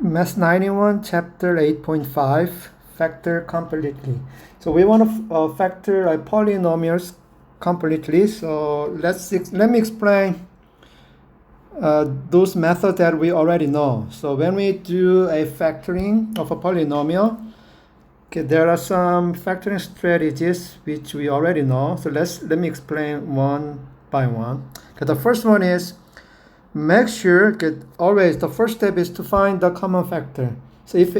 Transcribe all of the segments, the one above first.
MA91, chapter 8.5, factor completely. So we want to factor polynomials completely. So let me explain those methods that we already know. So when we do a factoring of a polynomial, okay, there are some factoring strategies which we already know. So let me explain one by one. Okay, the first one is make sure always the first step is to find the common factor. So if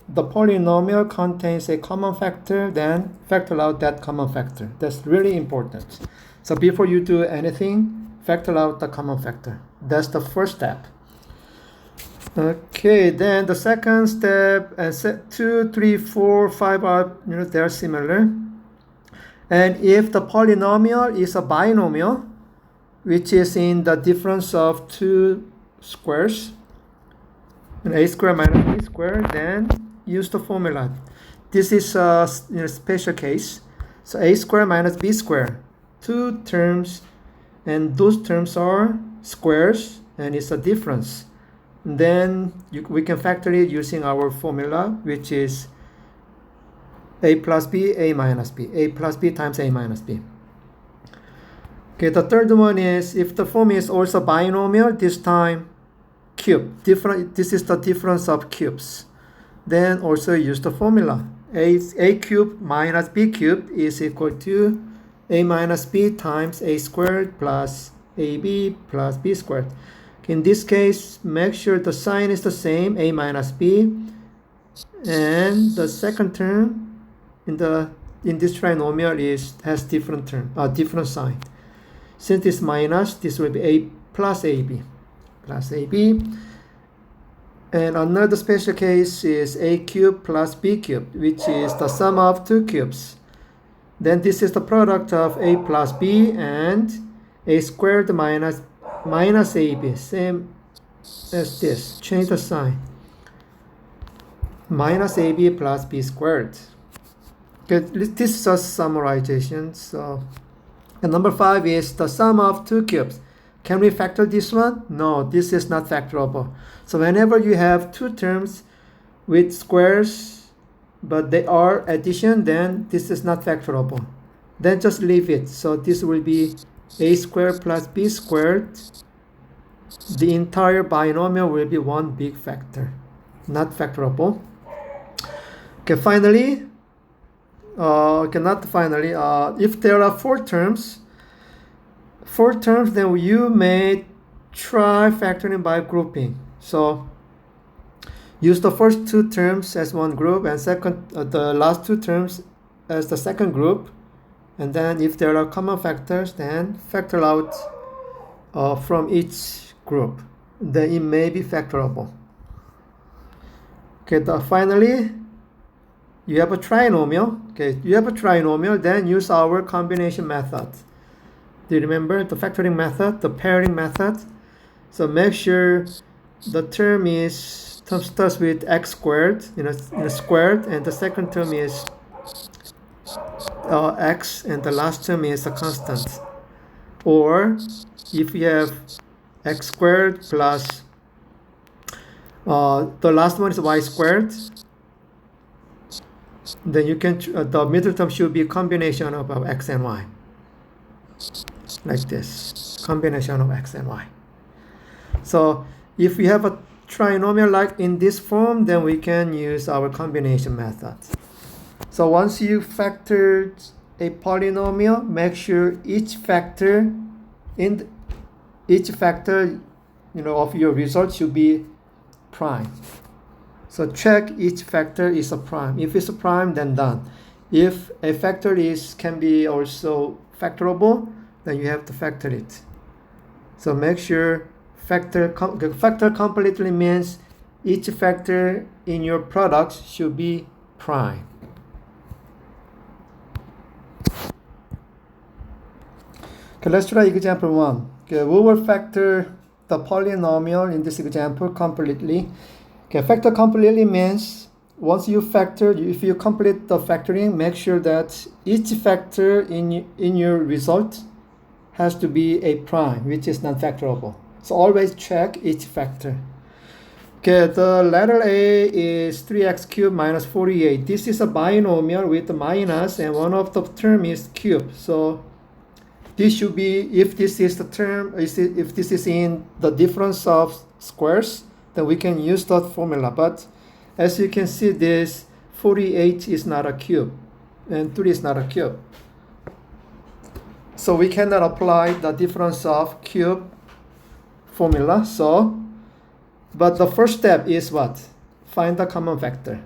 the polynomial contains a common factor, then factor out that common factor. That's really important. So before you do anything, factor out the common factor. That's the first step. Okay, then the second step, and 2, 3, 4, 5 are they're similar. And if the polynomial is a binomial, which is in the difference of two squares, and a square minus b square, then use the formula. This is a special case. So a square minus b square, two terms, and those terms are squares, and it's a difference. And then we can factor it using our formula, which is a plus b, a minus b, a plus b times a minus b. Okay, the third one is if the form is also binomial, this time cube. This is the difference of cubes. Then also use the formula. A cube minus b cube is equal to a minus b times a squared plus ab plus b squared. In this case, make sure the sign is the same, a minus b, and the second term in this trinomial has different sign. Since it's minus, this will be a plus ab. And another special case is a cube plus b cube, which is the sum of two cubes. Then this is the product of a plus b and a squared minus ab, same as this. Change the sign. Minus ab plus b squared. Okay, this is just summarization. So, and number 5 is the sum of two cubes. Can we factor this one? No, this is not factorable. So whenever you have two terms with squares, but they are addition, then this is not factorable. Then just leave it. So this will be a squared plus b squared. The entire binomial will be one big factor, not factorable. Okay, finally, if there are four terms, then you may try factoring by grouping. So use the first two terms as one group and the last two terms as the second group. And then if there are common factors, then factor out from each group. Then it may be factorable. Okay, finally, you have a trinomial. Okay, you have a trinomial, then use our combination method. Do you remember the factoring method, the pairing method? So make sure the term starts with x squared, squared, and the second term is x, and the last term is a constant. Or if you have x squared plus the last one is y squared, then you can the middle term should be a combination of x and y, like this, combination of x and y. So if we have a trinomial like in this form, then we can use our combination method. So once you factored a polynomial, make sure each factor of your result should be prime. So check each factor is a prime. If it's a prime, then done. If a factor can be also factorable, then you have to factor it. So make sure factor completely means each factor in your product should be prime. Okay, let's try example 1. Okay, we will factor the polynomial in this example completely. Okay, factor completely means once you factor, if you complete the factoring, make sure that each factor in your result has to be a prime, which is non-factorable. So always check each factor. Okay, the letter A is 3x cubed minus 48. This is a binomial with the minus, and one of the term is cube. So this should be, if this is the term, if this is in the difference of squares, then we can use that formula. But as you can see, this 48 is not a cube, and 3 is not a cube. So we cannot apply the difference of cube formula. But the first step is what? Find the common factor.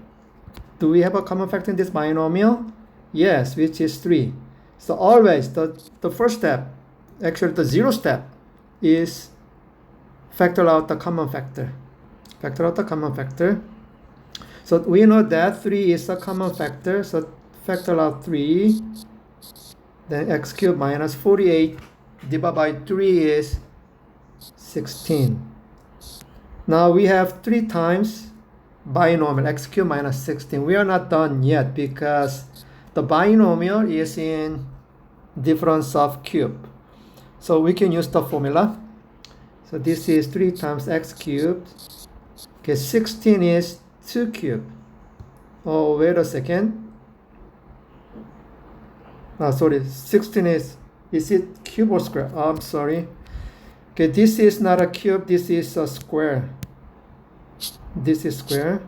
Do we have a common factor in this binomial? Yes, which is 3. So always the first step, actually the zero step, is factor out the common factor. Factor out the common factor. So we know that 3 is a common factor. So factor out 3. Then x cubed minus 48 divided by 3 is 16. Now we have 3 times binomial x cubed minus 16. We are not done yet because the binomial is in difference of cube. So we can use the formula. So this is 3 times x cubed. Okay, 16 is 2 cubed. Oh, wait a second. Sorry, 16 is it cube or square? Oh, I'm sorry. Okay, this is not a cube, this is a square. This is square.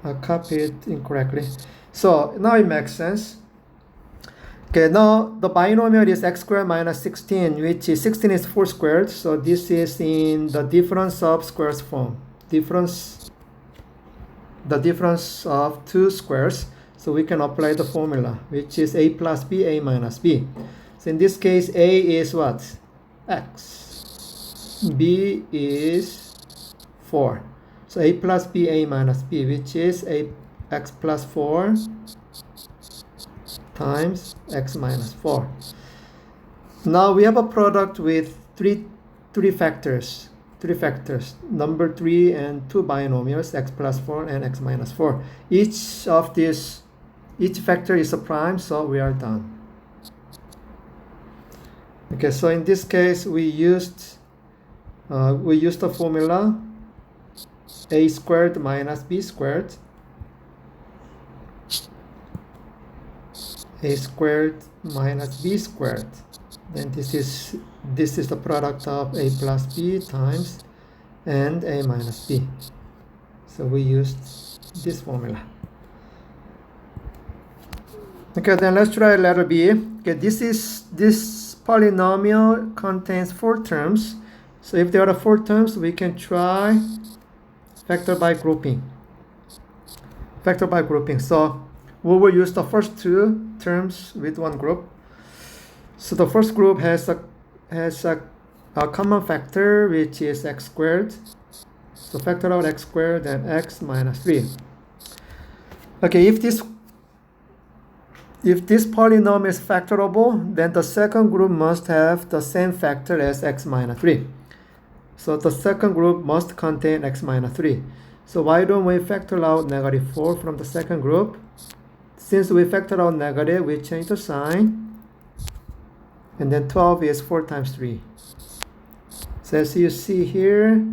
I copied it incorrectly. So now it makes sense. Okay, now the binomial is x squared minus 16, which is 16 is 4 squared. So this is in the difference of squares form. The difference of 2 squares. So we can apply the formula, which is a plus b, a minus b. So in this case, a is what? X. B is 4. So a plus b, a minus b, which is a x plus 4 times x minus 4. Now we have a product with three factors. Number 3 and 2 binomials, x plus 4 and x minus 4. Each factor is a prime, so we are done. Okay, so in this case we used the formula a squared minus b squared. A squared minus b squared. Then this is the product of a plus b times and a minus b. So we used this formula. Okay, then let's try letter B. Okay, this polynomial contains 4 terms. So if there are 4 terms, we can try factor by grouping. So we will use the first 2 terms with one group. So the first group has a common factor, which is x squared. So factor out x squared and x minus 3. Okay, if this polynomial is factorable, then the second group must have the same factor as x minus 3. So the second group must contain x minus 3. So why don't we factor out negative 4 from the second group? Since we factor out negative, we change the sign. And then 12 is 4 times 3. So as you see here,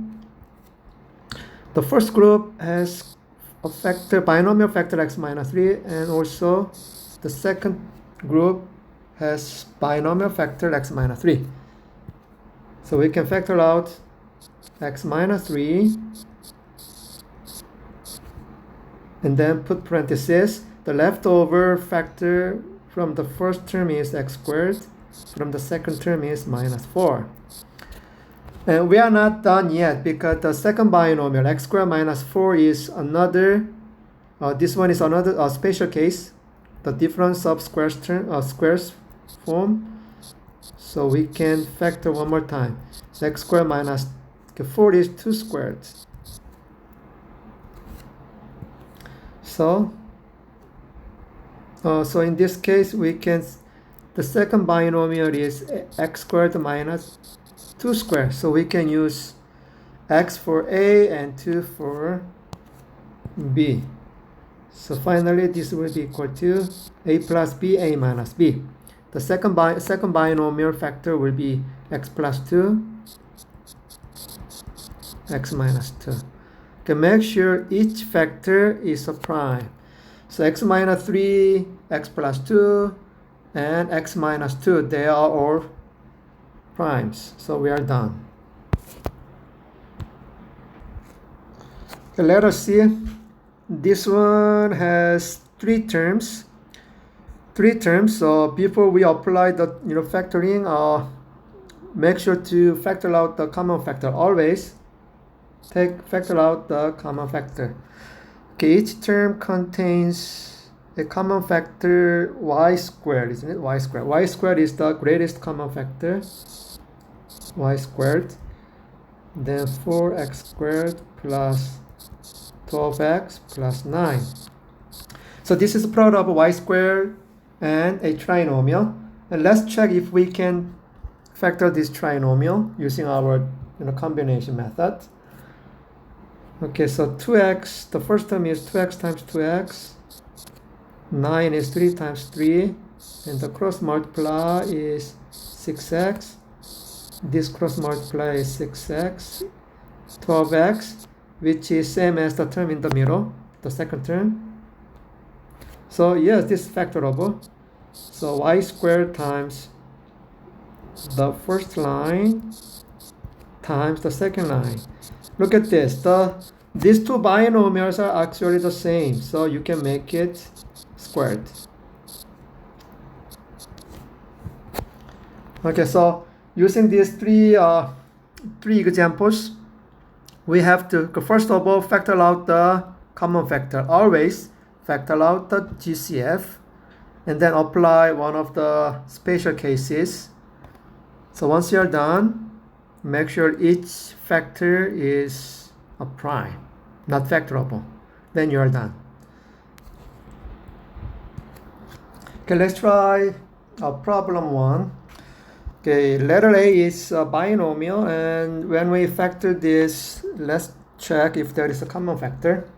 the first group has a binomial factor x minus 3, and also the second group has binomial factor x minus 3. So we can factor out x minus 3 and then put parentheses. The leftover factor from the first term is x squared. From the second term is minus 4. And we are not done yet because the second binomial, x squared minus 4, is another, this one is another special case, the difference of squares form. So we can factor one more time. So x squared minus 4 is 2 squared. So in this case, the second binomial is x squared minus 2 squared. So we can use x for a and 2 for b. So finally, this will be equal to a plus b, a minus b. The second binomial factor will be x plus 2, x minus 2. Okay, make sure each factor is a prime. So x minus 3, x plus 2, and x minus 2, they are all primes. So we are done. Okay, let us see. This one has three terms. So before we apply the factoring, make sure to factor out the common factor. Always factor out the common factor. Okay, each term contains a common factor y squared, isn't it? Y squared. Y squared is the greatest common factor. Y squared. Then 4x squared plus 12x plus 9. So this is a product of y squared and a trinomial. And let's check if we can factor this trinomial using our combination method. Okay, so 2x, the first term is 2x times 2x. 9 is 3 times 3. And the cross multiply is 6x. This cross multiply is 6x. 12x, which is same as the term in the middle, the second term. So yes, this is factorable. So y squared times the first line times the second line. Look at this. These two binomials are actually the same, so you can make it squared. Okay, so using these three examples, we have to first of all factor out the common factor. Always factor out the GCF and then apply one of the special cases. So once you're done, make sure each factor is a prime, not factorable. Then you are done. Okay, let's try problem 1. Okay, letter A is a binomial, and when we factor this, let's check if there is a common factor.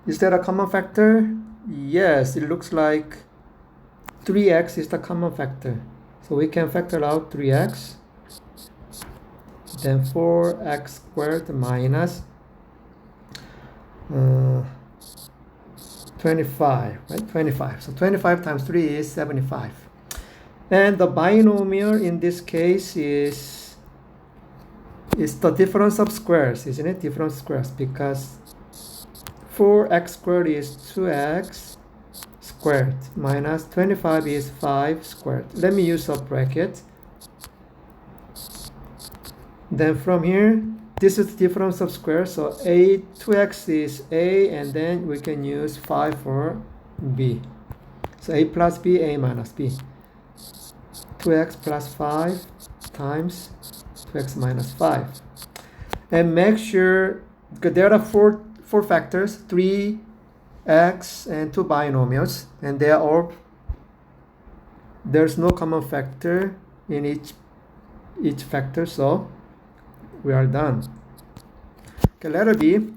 Is there a common factor? Yes, it looks like 3x is the common factor. So we can factor out 3x. Then 4x squared minus 25, right? 25. So 25 times 3 is 75. And the binomial in this case is the difference of squares, isn't it? Difference of squares, because 4x squared is 2x squared minus 25 is 5 squared. Let me use a bracket. Then from here, this is the difference of squares. So 2x is a, and then we can use 5 for b. So a plus b, a minus b. 2x plus 5 times 2x minus 5. And make sure, because there are four factors, 3x and 2 binomials, and they are all, there's no common factor in each factor, so we are done. Okay, letter B.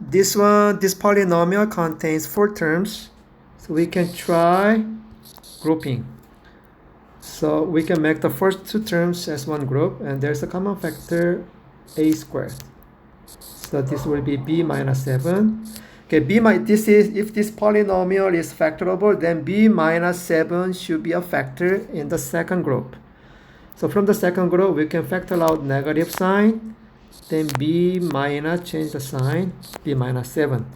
This polynomial contains 4 terms, so we can try grouping. So we can make the first 2 terms as one group, and there's a common factor a squared. So this will be b minus 7. Okay, if this polynomial is factorable, then b minus 7 should be a factor in the second group. So from the second group, we can factor out negative sign, then b minus, change the sign, b minus 7.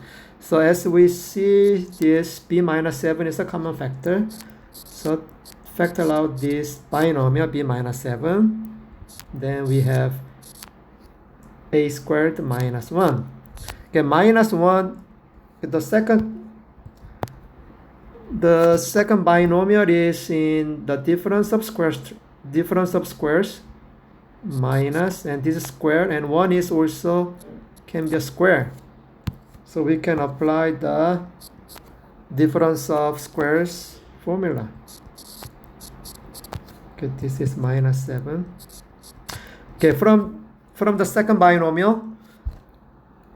So as we see, this b minus 7 is a common factor. So factor out this binomial b minus 7. Then we have a squared minus 1. Okay, minus 1, the second binomial is in the difference of squares, minus, and this is square, and 1 is also can be a square. So we can apply the difference of squares formula. Okay, this is minus 7. Okay, from the second binomial,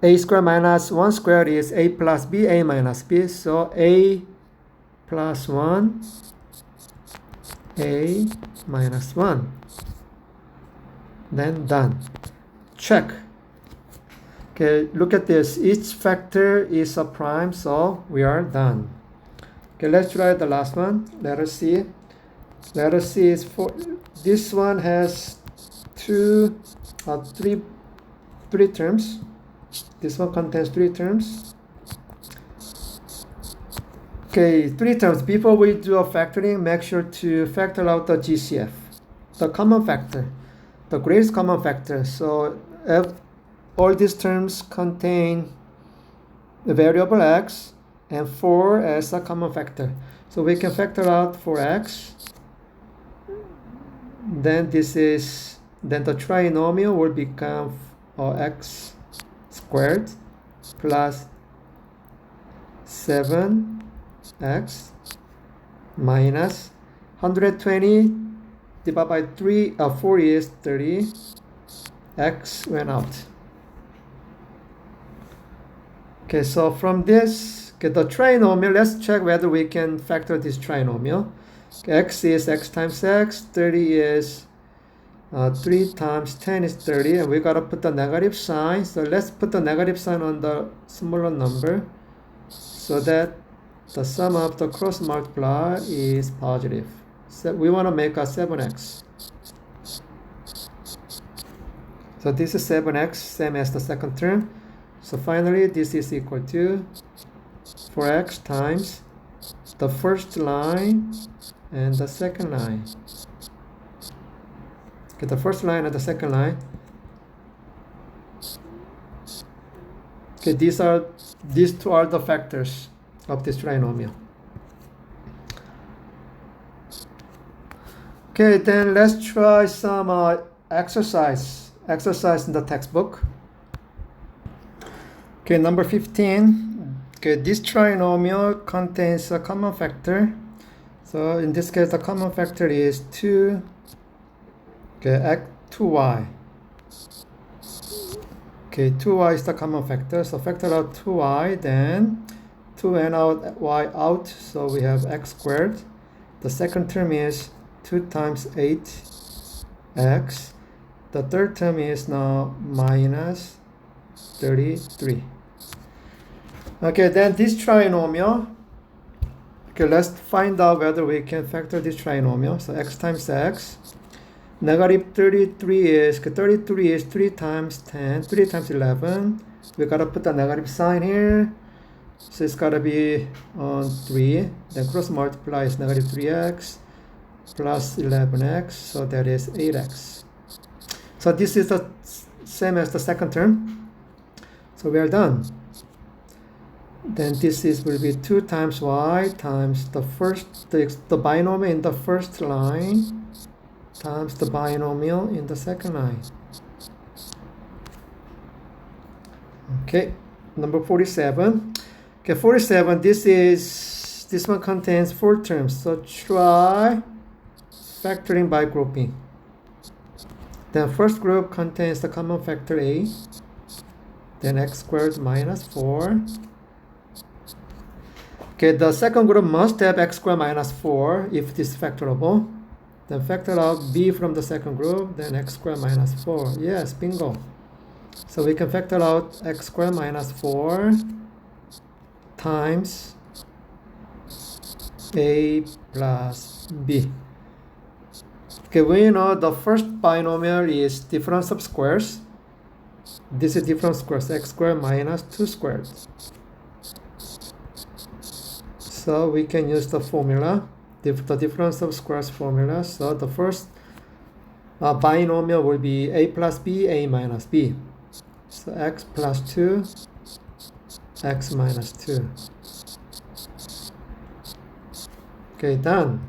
a squared minus 1 squared is a plus b, a minus b. So a plus 1, a minus 1. then done. Check. Okay, look at this. Each factor is a prime, so we are done. Okay, let's try the last one. Letter C. Letter C is for this one has three terms. This one contains 3 terms. Okay, 3 terms. Before we do a factoring, make sure to factor out the GCF, the common factor, the greatest common factor. So all these terms contain the variable x and 4 as a common factor. So we can factor out 4x. Then then the trinomial will become x squared plus 7x minus 120 divided by 4 is 30. X went out. Okay, so from this, okay, the trinomial, let's check whether we can factor this trinomial. Okay, x is x times x, 30 is 3 times 10 is 30, and we gotta put the negative sign. So let's put the negative sign on the smaller number so that the sum of the cross multiply is positive. So we want to make a 7x. So this is 7x, same as the second term. So finally, this is equal to 4x times the first line and the second line. Okay, the first line and the second line. Okay, these two are the factors of this trinomial. Okay, then let's try some exercise in the textbook. Okay, number 15. Okay, this trinomial contains a common factor. So in this case, the common factor is 2. Okay, 2y. Okay, 2y is the common factor. So factor out 2y, then 2 and out y out. So we have x squared. The second term is 2 times 8x. The third term is now minus 33. Okay, then this trinomial. Okay, let's find out whether we can factor this trinomial. So x times x. Negative 33 is 3 times 10, 3 times 11. We gotta put the negative sign here. So it's gotta be on 3. Then cross multiply is negative 3x plus 11x. So that is 8x. So this is the same as the second term. So we are done. Then this will be 2 times y times the binomial in the first line times the binomial in the second line. Okay, number 47. Okay, 47, this one contains 4 terms. So try factoring by grouping. Then first group contains the common factor a. Then x squared minus 4. Okay, the second group must have x squared minus 4 if this is factorable. Then factor out b from the second group, then x squared minus 4. Yes, bingo. So we can factor out x squared minus 4 times a plus b. Okay, we know the first binomial is difference of squares. This is difference of squares, x squared minus 2 squared. So we can use the formula, the difference of squares formula. So the first binomial will be a plus b, a minus b. So x plus 2, x minus 2. Okay, done.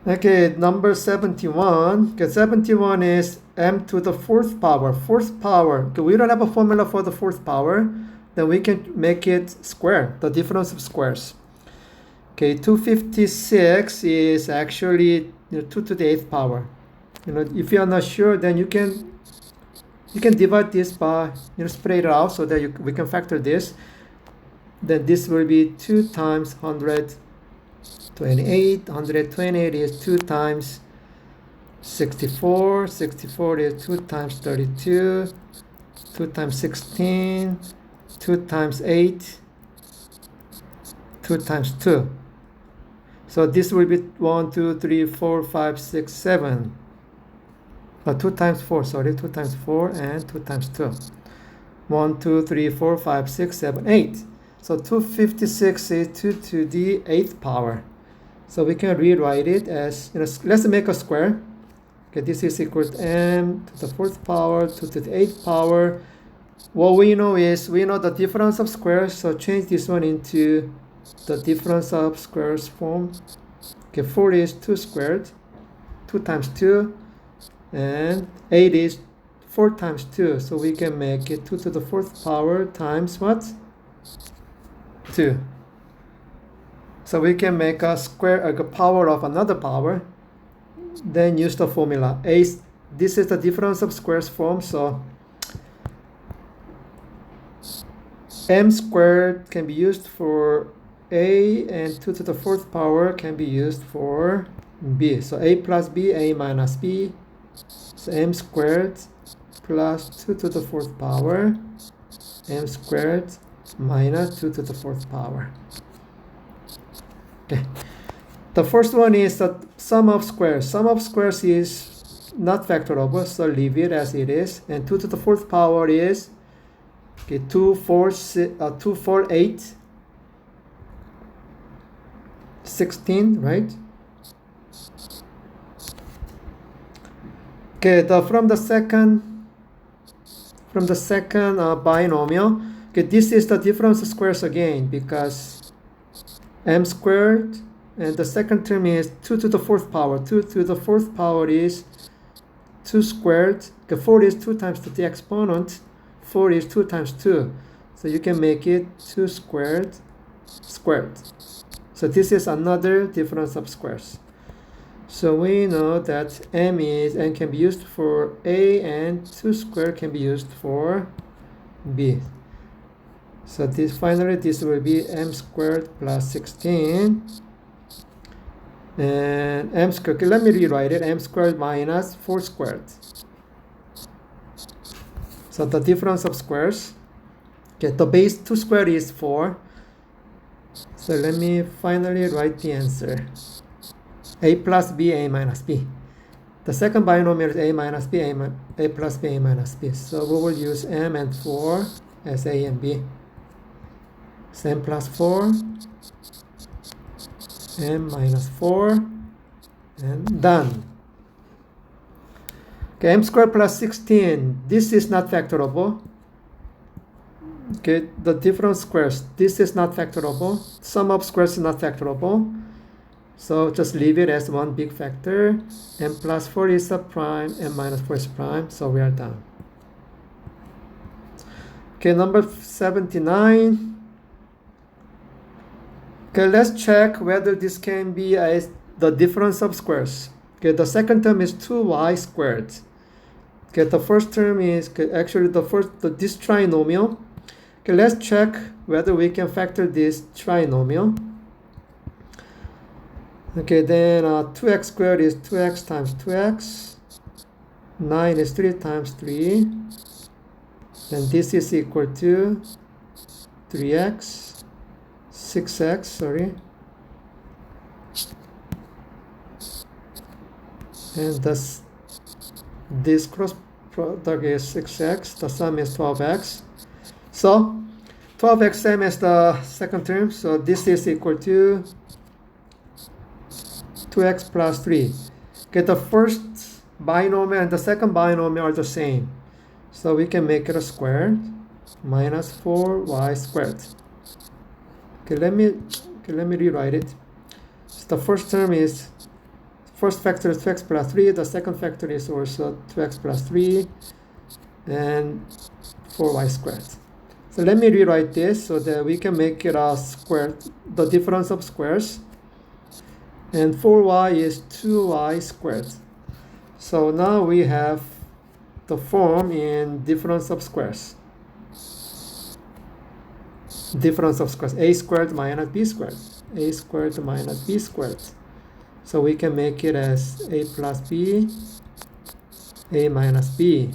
Okay, number 71. Okay, 71 is m to the fourth power. Fourth power. Okay, we don't have a formula for the fourth power. Then we can make it square, the difference of squares. Okay, 256 is actually 2 to the 8th power. If you are not sure, then you can divide this by, spread it out so that we can factor this. Then this will be 2 times 128. 128 is 2 times 64. 64 is 2 times 32, 2 times 16, 2 times 8, 2 times 2. So this will be 1, 2, 3, 4, 5, 6, 7. 2 times 4, sorry, 2 times 4 and 2 times 2. 1, 2, 3, 4, 5, 6, 7, 8. So 256 is 2 to the 8th power. So we can rewrite it as, let's make a square. Okay, this is equal to m to the 4th power, 2 to the 8th power. What we know is, we know the difference of squares, so change this one into the difference of squares form. Okay, 4 is 2 squared, 2 times 2, and 8 is 4 times 2, so we can make it 2 to the 4th power times what? 2. So we can make a square, a power of another power, then use the formula. This is the difference of squares form, so m squared can be used for a, and 2 to the 4th power can be used for b. So a plus b, a minus b. So m squared plus 2 to the 4th power, m squared minus 2 to the 4th power. Okay. The first one is the sum of squares. Sum of squares is not factorable, so leave it as it is. And 2 to the 4th power is 2, 4, 8, 16, right? Okay, from the second binomial, okay, this is the difference of squares again, because m squared, and the second term is 2 to the 4th power. 2 to the 4th power is 2 squared. Okay, 4 is 2 times the exponent. 4 is 2 times 2. So you can make it 2 squared squared. So this is another difference of squares. So we know that m can be used for a, and 2 squared can be used for b. So this will be m squared plus 16. And m squared, okay, let me rewrite it, m squared minus 4 squared. So the difference of squares, okay, the base 2 squared is 4. So let me finally write the answer. A plus b, a minus b. The second binomial is a minus b, a plus b, a minus b. So we will use m and 4 as a and b. So m plus 4, m minus 4, and done. Okay, m squared plus 16, this is not factorable. Okay, the different squares, this is not factorable. Sum of squares is not factorable. So just leave it as one big factor. M plus 4 is a prime, m minus 4 is prime, so we are done. Okay, number 79. Okay, let's check whether this can be the difference of squares. Okay, the second term is 2y squared. Okay, the first term is actually this trinomial. Okay, let's check whether we can factor this trinomial. Okay, then 2x squared is 2x times 2x. 9 is 3 times 3. Then this is equal to 3x. 6x, sorry. And this cross product is 6x, the sum is 12x. So 12x same as the second term, so this is equal to 2x plus 3. Okay, the first binomial and the second binomial are the same. So we can make it a square, minus 4y squared. Okay, let me rewrite it. So the first term is, first factor is 2x plus 3. The second factor is also 2x plus 3 and 4y squared. So let me rewrite this so that we can make it a square, the difference of squares. And 4y is 2y squared. So now we have the form in difference of squares. Difference of squares, a squared minus b squared. A squared minus b squared. So we can make it as a plus b a minus b.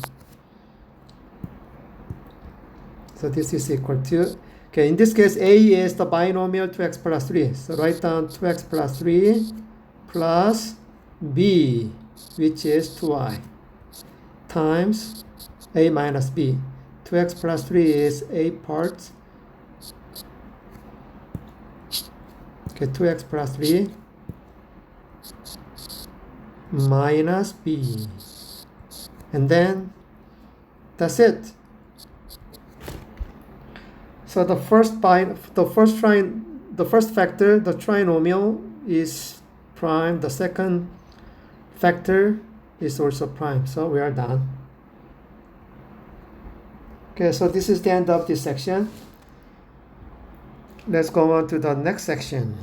So this is equal to, okay, in this case, a is the binomial 2x plus 3. So write down 2x plus 3 plus b, which is 2y, times a minus b. 2x plus 3 is a part. Okay, 2x plus 3 minus b. And then that's it. So the first factor, the trinomial, is prime. The second factor is also prime. So we are done. Okay, so this is the end of this section. Let's go on to the next section.